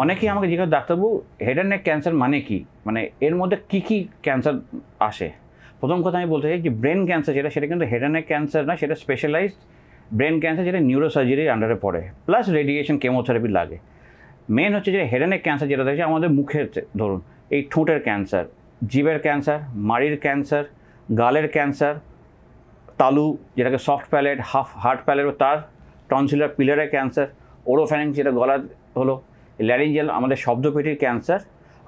অনেকেই আমাকে জিজ্ঞাসা, ডাক্তারবাবু হেড অ্যান্ড নেক ক্যান্সার মানে কি, মানে এর মধ্যে কী ক্যান্সার আসে? প্রথম কথা আমি বলতে চাই যে ব্রেন ক্যান্সার সেটা কিন্তু হেড অ্যান্ড নেক ক্যান্সার না, সেটা স্পেশালাইজড ব্রেন ক্যান্সার, যেটা নিউরোসার্জারির আন্ডারে পড়ে, প্লাস রেডিয়েশন কেমোথেরাপি লাগে। মেন হচ্ছে যে হেড অ্যান্ড নেক ক্যান্সার যেটা দেখছি আমাদের মুখের, ধরুন এই ঠোঁটের ক্যান্সার, জিভের ক্যান্সার, মাড়ির ক্যান্সার, গালের ক্যান্সার, তালু যেটাকে সফট প্যালেট, হার্ড প্যালেট, তার টনসিলার পিলারের ক্যান্সার, ওরোফ্যারিঞ্জ যেটা গলার হলো, ল্যারিঞ্জিয়াল আমাদের শব্দপেটির ক্যান্সার,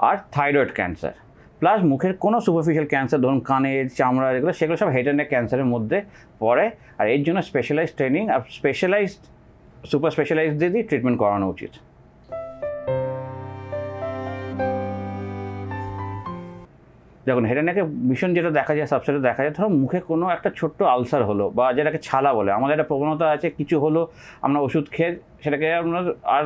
আর থাইরয়েড ক্যান্সার, প্লাস মুখের কোনো সুপারফিশিয়াল ক্যান্সার, ধরুন কানের, চামড়ার, এগুলো সেগুলো সব হেড অ্যান্ড নেক ক্যান্সারের মধ্যে পড়ে। আর এর জন্য স্পেশালাইজড ট্রেনিং আর সুপার স্পেশালাইজড দিয়ে ট্রিটমেন্ট করানো উচিত। দেখুন হেড অ্যান্ড নেকে ভীষণ যেটা দেখা যায়, সবসাইডে দেখা যায়, ধরো মুখে কোনো একটা ছোট্ট আলসার হলো বা যেটাকে ছালা বলে, আমাদের একটা প্রবণতা আছে কিছু হলো আমরা ওষুধ খেয়ে সেটাকে আমরা আর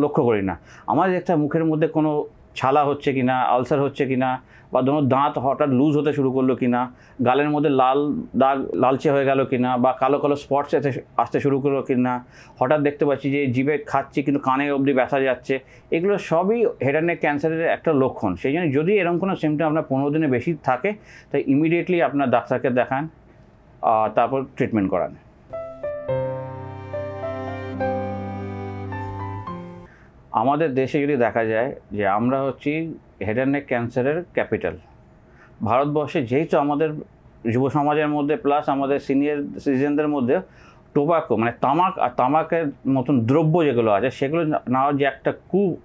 লক্ষ্য করি না। আমাদের একটা মুখের মধ্যে কোনো ছালা হচ্ছে কি না, আলসার হচ্ছে কি না, বা ধরুন দাঁত হঠাৎ লুজ হতে শুরু করলো কি না, গালের মধ্যে লাল দাগ লালচে হয়ে গেল কি না, বা কালো কালো স্পটস আসতে শুরু করলো কি না, হঠাৎ দেখতে পাচ্ছি যে জিভে খাচ্ছি কিন্তু কানে অবধি ব্যথা যাচ্ছে, এগুলো সবই হেড অ্যান্ড নেক ক্যান্সারের একটা লক্ষণ। সেই জন্য যদি এরকম কোনো সিমটম আপনার 15 দিনে বেশি থাকে, তাই ইমিডিয়েটলি আপনার ডাক্তারকে দেখান, তারপর ট্রিটমেন্ট করান। আমাদের দেশে যদি দেখা যায় যে আমরা হচ্ছি হেড অ্যান্ড নেক ক্যান্সারের ক্যাপিটাল, ভারতবর্ষে যেহেতু আমাদের যুব সমাজের মধ্যে প্লাস আমাদের সিনিয়র সিটিজেনদের মধ্যে টোবাকো মানে তামাক আর তামাকের মতন দ্রব্য যেগুলো আছে সেগুলো নেওয়ার যে একটা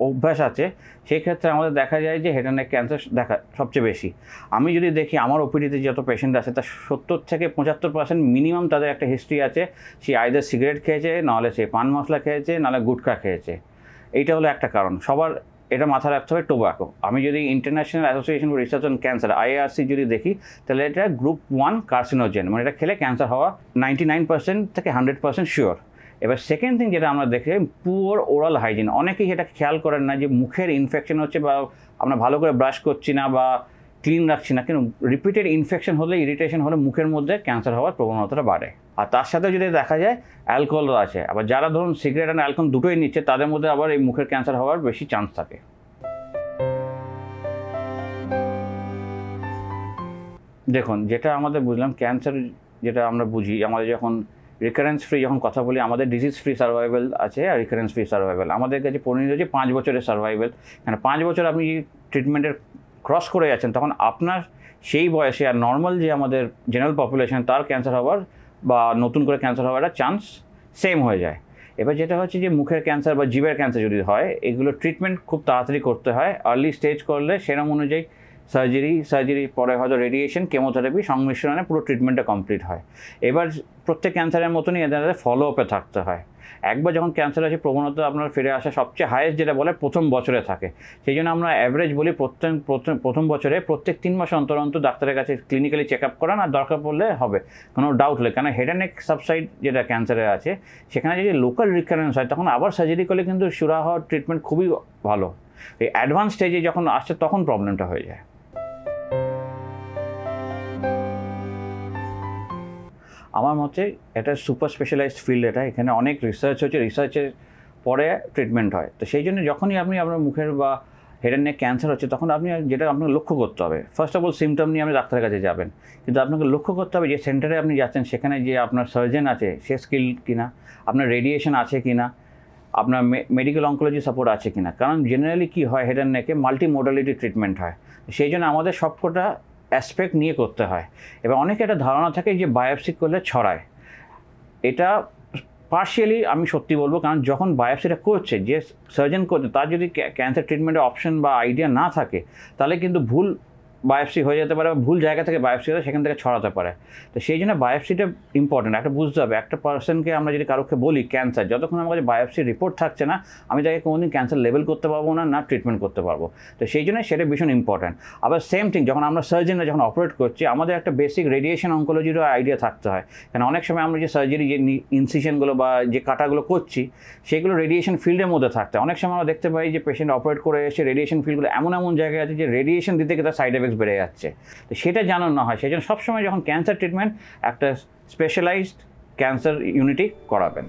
অভ্যাস আছে, সেই ক্ষেত্রে আমাদের দেখা যায় যে হেড অ্যান্ড নেক ক্যান্সার দেখা সবচেয়ে বেশি। আমি যদি দেখি আমার ওপিডিতে যত পেশেন্ট আছে তার 70 থেকে 75% মিনিমাম তাদের একটা হিস্ট্রি আছে, সে আইদার সিগারেট খেয়েছে, নাহলে সে পান মশলা খেয়েছে, নাহলে গুটখা খেয়েছে। এইটা হলো একটা কারণ, সবার এটা মাথায় রাখতে হবে টোবাকো। আমি যদি international association for research on cancer IARC যদি দেখি, তাহলে এটা গ্রুপ 1 কার্সিনোজেন, মানে এটা খেলে ক্যান্সার হওয়া 99% থেকে 100% শিওর। এবার সেকেন্ড থিং যেটা আমরা দেখি, পুয়ার ওরাল হাইজিন। অনেকেই এটা খেয়াল করেন না যে মুখের ইনফেকশন হচ্ছে বা আমরা ভালো করে ব্রাশ করছি না বা ক্লিন রাখছি না, কিন্তু রিপিটেড ইনফেকশন হলে, ইরিটেশন হলে মুখের মধ্যে ক্যান্সার হওয়ার প্রবণতাটা বাড়ে। আর তার সাথে যদি দেখা যায় অ্যালকোহল আছে, আবার যারা ধরুন সিগারেট আর অ্যালকোহল দুটোই নিচ্ছে তাদের মধ্যে আবার এই মুখের ক্যান্সার হওয়ার বেশি চান্স থাকে। দেখুন যেটা আমাদের বুঝলাম ক্যান্সার, যেটা আমরা বুঝি আমাদের যখন রিকারেন্স ফ্রি যখন কথা বলি, আমাদের ডিজিজ ফ্রি সার্ভাইভাল আছে আর রিকারেন্স ফ্রি সার্ভাইভাল আমাদের কাছে পরিণত হচ্ছে 5 বছরের সার্ভাইভাল। মানে 5 বছর আপনি ট্রিটমেন্টের ক্রস করে যাচ্ছেন, তখন আপনার সেই বয়সে আর নর্মাল যে আমাদের জেনারেল পপুলেশন তার ক্যান্সার হওয়ার বা নতুন করে ক্যান্সার হওয়ার একটা চান্স সেম হয়ে যায়। এবার যেটা হচ্ছে যে মুখের ক্যান্সার বা জিভের ক্যান্সার যদি হয়, এগুলো ট্রিটমেন্ট খুব তাড়াতাড়ি করতে হয়। আর্লি স্টেজ করলে সেরকম অনুযায়ী সার্জারি পরে হয়তো রেডিয়েশন কেমোথেরাপি সংমিশ্রণে পুরো ট্রিটমেন্টটা কমপ্লিট হয়। এবার প্রত্যেক ক্যান্সারের মতনই এদের ফলো আপে থাকতে হয়। একবার যখন ক্যান্সার আছে প্রবণতা আপনার ফিরে আসা সবচেয়ে হাইয়েস্ট যেটা বলে প্রথম বছরে থাকে। সেই জন্য আমরা অ্যাভারেজ বলি প্রথম বছরে প্রত্যেক 3 মাস অন্তর অন্তর ডাক্তারের কাছে ক্লিনিক্যালি চেক আপ করান, আর দরকার পড়লে হবে কোনো ডাউট হলে। কারণ হেড অ্যান্ড নেক সাবসাইড যেটা ক্যান্সারে আছে সেখানে যদি লোকাল রিকারেন্স হয় তখন আবার সার্জারি করলে কিন্তু সুরা হওয়ার ট্রিটমেন্ট খুবই ভালো। এই অ্যাডভান্স স্টেজে যখন আসছে তখন প্রবলেমটা হয়ে যায়। আমার মতে এটা সুপার স্পেশালাইজড ফিল্ড, এখানে অনেক রিসার্চ হচ্ছে, রিসার্চের পরে ট্রিটমেন্ট হয়। তো সেই জন্য যখনই আপনি আপনার মুখের বা হেড অ্যান্ড নেক ক্যান্সার হচ্ছে তখন আপনি যেটা আপনাকে লক্ষ্য করতে হবে, ফার্স্ট অফ অল সিমটম নিয়ে আপনি ডাক্তারের কাছে যাবেন, কিন্তু আপনাকে লক্ষ্য করতে হবে যে সেন্টারে আপনি যাচ্ছেন সেখানে যে আপনার সার্জন আছে সে স্কিল কিনা, আপনার রেডিয়েশন আছে কিনা, আপনার মেডিকেল অঙ্কোলজি সাপোর্ট আছে কিনা। কারণ জেনারেলি কী হয়, হেড অ্যান্ড নেকে মাল্টি মোডালিটি ট্রিটমেন্ট হয়, সেই জন্য আমাদের সবকটা অ্যাসপেক্ট নিয়ে করতে হয়। এবার অনেকে একটা ধারণা থাকে যে বায়োপসি করলে ছড়ায়, এটা পার্শিয়ালি আমি সত্যি বলবো। কারণ যখন বায়োপসিটা করছে, যে সার্জন করছে তার যদি ক্যান্সার ট্রিটমেন্টের অপশন বা আইডিয়া না থাকে, তাহলে কিন্তু ভুল বায়োপসি হয়ে যেতে পারে বা ভুল জায়গা থেকে বায়োপসি হলে সেখান থেকে ছড়াতে পারে। তো সেই জন্য বায়োপসিটা ইম্পর্টেন্ট। একটা বুঝতে হবে, একটা পার্সনকে আমরা যদি কারোকে বলি ক্যান্সার, যতক্ষণ আমার কাছে বায়োপসি রিপোর্ট থাকছে না আমি তাকে কোনোদিন ক্যান্সার লেভেল করতে পারবো না, না ট্রিটমেন্ট করতে পারবো। তো সেই জন্য সেটা ভীষণ ইম্পর্টেন্ট। আবার সেম থিং যখন আমরা সার্জনরা যখন অপারেট করছি, আমাদের একটা বেসিক রেডিয়েশন অঙ্কোলজিরও আইডিয়া থাকতে হয়। কারণ অনেক সময় আমরা যে সার্জারি যে ইনসিশনগুলো বা যে কাটাগুলো করছি সেগুলো রেডিয়েশন ফিল্ডের মধ্যে থাকতে হয়। অনেক সময় আমরা দেখতে পাই যে পেশেন্ট অপারেট করে এসে রেডিয়েশন ফিল্ডগুলো এমন এমন জায়গায় আছে যে রেডিয়েশন দিতে গিয়ে তার সাইড এফেক্টস বেড়ে যাচ্ছে। তো সেটা জানানো না হয়, সেই জন্য সবসময় যখন ক্যান্সার ট্রিটমেন্ট একটা স্পেশালাইজড ক্যান্সার ইউনিটি করাবেন।